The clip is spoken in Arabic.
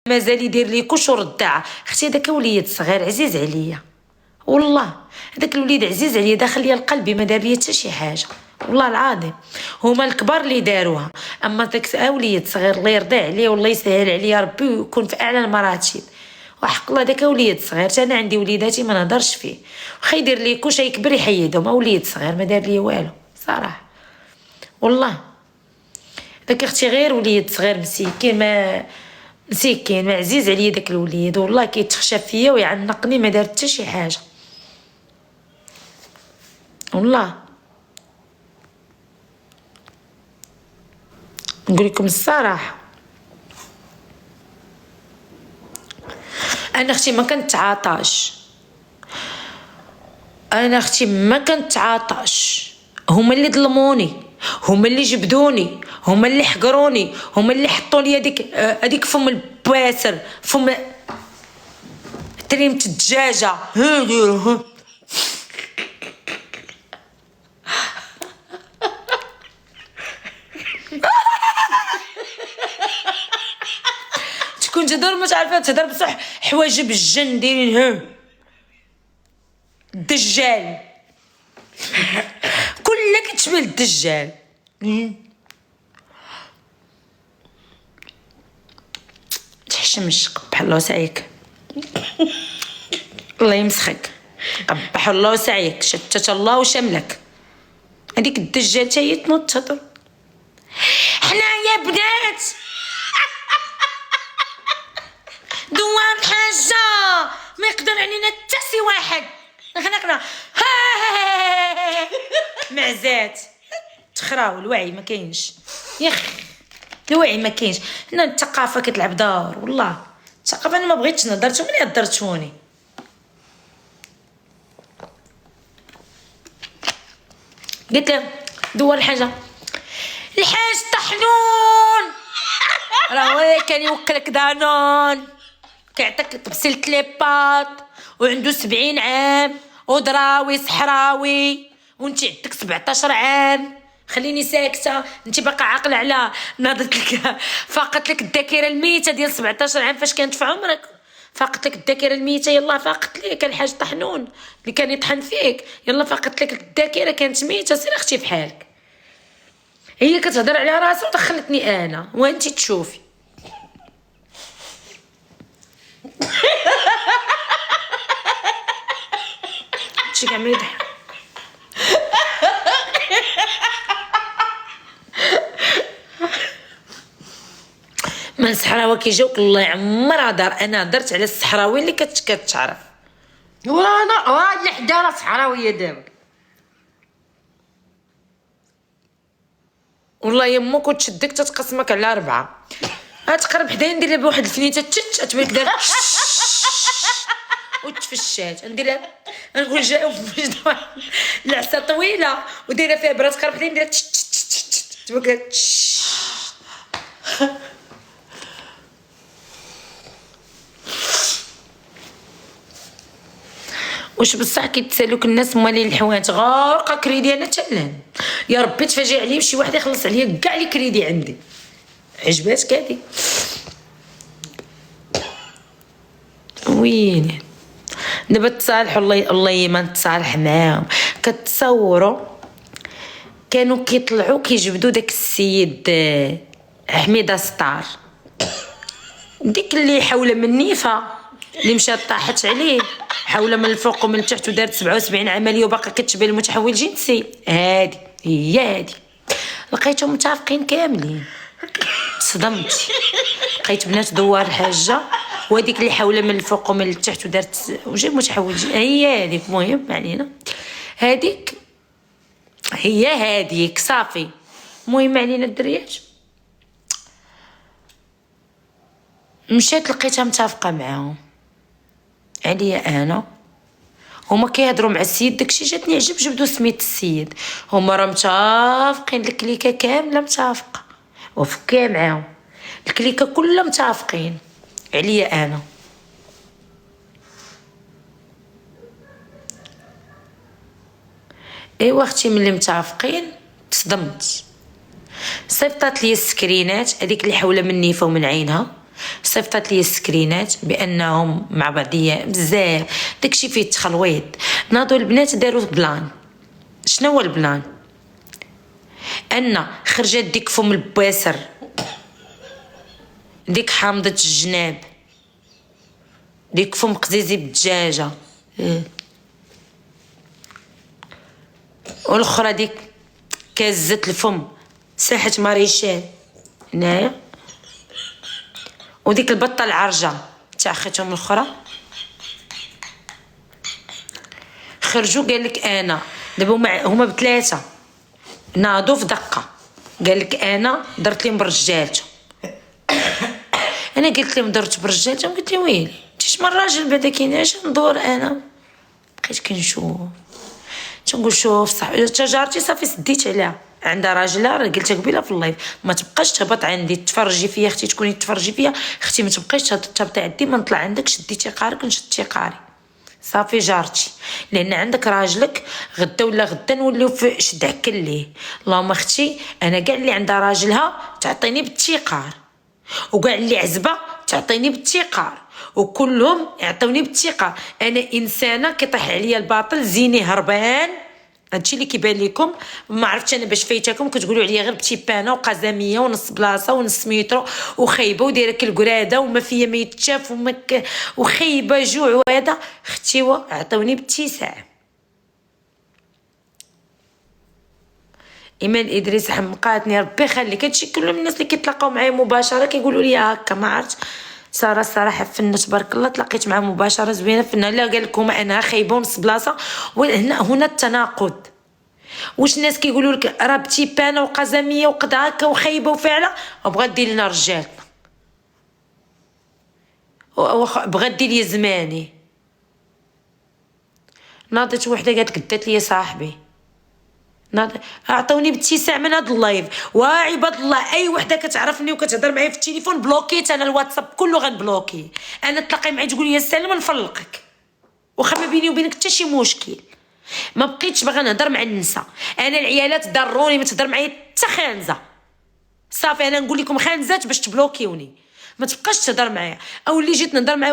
مازال يدير لي كوش وردع. اختي هذاك وليد صغير عزيز عليا والله، هذاك الوليد عزيز عليا، داخل ليا لقلبي، ما دار لي حتى شي حاجه والله العظيم. هما الكبار اللي داروها، اما داك وليد صغير الله يرضي عليه والله يسهل عليا ربي ويكون في اعلى المراتب. وحق الله داك وليد صغير، انا عندي وليداتي ما نهضرش فيه، واخا يدير لي كوش يكبر يحيدهم، وليد صغير ما دار لي والو صراحه والله. داك اختي غير وليد صغير مسكين، ما عزيز عليا داك الوليد والله، كيتخشى فيا ويعنقني، ما دار حتى شي حاجه والله. نقول لكم الصراحه، انا اختي ما كنتعاطاش، هما اللي ظلموني، هما اللي جبدوني، هما اللي حقروني، هما اللي حطوا لي هذيك فم البواسر، فم تريمة الدجاجه تكون تهضر ما عارفه تهضر بصح، حواجب الجن دايرين الدجال كلها كتشبه الدجال. تحشمش، قبح الله وسعيك الله يمسخك، قبح الله وسعيك، شتت الله وشملك. هذيك الدجال تا هي تنوض تهضر، حنا يا بنات دوار الحاجه ما يقدر علينا حتى شي واحد، خلقنا معزات تخراو. الوعي ما كاينش يا اخي، الوعي ما كاينش. هنا الثقافه كتلعب دور والله، الثقافه انا ما بغيتش نهضر، نتوما اللي هضرتوني. قلت له دوار الحاجه، الحاج طحنون راه كان يوكلك دانون، كيعطيك تبسيلة ليباط، وعنده 70 عام، ودراوي صحراوي، وانت عندك 17 عام. خليني ساكته، انت باقا عاقله على ناضت لك، فاقت لك الذاكره الميته ديال 17 عام فاش كانت في عمرك، فاقت لك الذاكره الميته، يلا فاقت لك الحاج طحنون اللي كان يطحن فيك، يلا فاقت لك الذاكره كانت ميته. سير اختي بحالك، هي كتهضر على راسها ودخلتني انا وانت تشوفي. شي كاع ما يضحك. من الصحراوي كيجاوك الله يعمرها دار. انا هضرت على الصحراوي اللي كتعرف، وانا اللي حدا صحراويه دابا والله يمك وتشدك تتقسمك على 4. غتقرب حدايا ندير لها بواحد الفنيته تبان دار وتفشات، نديرها نقول جا العصا طويله ودايره فيها برا، تقرب حدايا نديرها تبان واش بصح كيتسالوك الناس مالين الحوانت غارقه كريدي. انا تلان يا ربي تفاجئ عليا بشي واحد يخلص عليا كاع لي كريدي عندي. عجباتك هادي؟ ويلي دابا تصالحوا، الله ما نتصالح معاهم. كتصوروا كانوا كيطلعوا كيجبدوا داك السيد حميده ستار، ديك اللي حوله من النيفه اللي مشات طاحت عليه، حاوله من الفوق ومن التحت ودارت 77 عمليه وباقا كتشبه المتحول جنسي. هادي هي هادي، لقيتهم متفقين كاملين. صدمت، لقيت بنات دوار الحاجه وهذيك اللي حاوله من الفوق ومن التحت ودارت وجا متحول جنسي. هي هذيك، المهم ما علينا، هذيك هي هذيك صافي. المهم علينا الدريات، مشيت لقيتها متفقه معاهم عليا انا. هما كيهضروا مع السيد داكشي جاتني عجب، جبدوا سميت السيد. هما راه متفقين، الكليكه كامله متفقه وفكيه معاهم، الكليكه كلها متفقين عليا انا. ايوا اختي ملي متفقين تصدمت، صيفطات لي السكرينات هذيك اللي حوله من نيفه ومن عينها، صيفطات لي السكرينات بانهم مع بعضيا بزاف، داكشي فيه التخلويط. ناضوا البنات داروا بلان. شنو هو البلان؟ ان خرجت ديك فم البواسر، ديك حامضة الجناب، ديك فم قزيزي بالدجاجة، والاخرى ديك كازة الفم ساحة ماريشال هنايا، وديك البطة العرجة تاع خيتهم الاخرى. خرجوا قال لك انا دابا هما بثلاثه ناضوا في دقه، قال لك انا درت لهم برجالتهم. انا قلت لهم درت برجالتهم، قلت لي ويلي انت من الراجل بعدا كايناش ندور. انا بقيت كنشوف تنقول شوف صح جارتي صافي سديت عليها عندها راجلها، راه قلتها قبيله في اللايف ما تبقاش تهبط عندي تفرجي فيا اختي، تكوني تفرجي فيا اختي ما تبقايش تهبطي عندي، ما نطلع عندك شدي تيقارك نشد تيقاري صافي جارتي، لان عندك راجلك غدا ولا غدا نوليو في شد عكل ليه. اللهم اختي انا كاع اللي عندها راجلها تعطيني بالتيقار، وكاع اللي عزبه تعطيني بالتيقار، وكلهم يعطوني بالتيقار. انا انسانه كيطيح عليا الباطل زيني هربان، هادشي اللي كيبان لكم. ما عرفتش انا باش فايتاكم كتقولوا عليا غير بتيبانه وقزاميه ونص بلاصه ونص مترو وخايبه ودايره كالقراده وما فيا ما يتشاف وخايبه جوع. وهذا اختي عطوني باتساع. ايمان ادريس حمقاتني ربي يخليك. هادشي كله من الناس اللي كيتلاقاو معايا مباشره كيقولوا لي هكا. ما عرفت ساره الصراحه فنه تبارك الله، تلاقيت معها مباشره زوينه فنه. لا قال لكم انا خايبه ونص بلاصه، هنا التناقض. واش الناس كيقولوا لك راه بتيبانه وقزاميه وقد هكا وخايبه وفاعله، وبغا دير لنا رجالتنا، بغا دير لي زماني. ناضت وحده قالت لك دات لي صاحبي، اعطوني باتساع من هذا اللايف. وعباد الله اي وحده كتعرفني وكتهضر معايا في التليفون بلوكيت انا الواتساب كله غنبلوكي. انا تلاقي معايا تقول لي السلام نفلقك، واخا ما بيني وبينك حتى شي مشكل. ما بقيتش باغا نهضر مع النساء. انا العيالات ضروني ما تهضر معايا حتى خانزه صافي. انا نقول لكم خانزات باش تبلوكيوني، ما تبقاش تهضر معايا. او اللي جيت نهضر معايا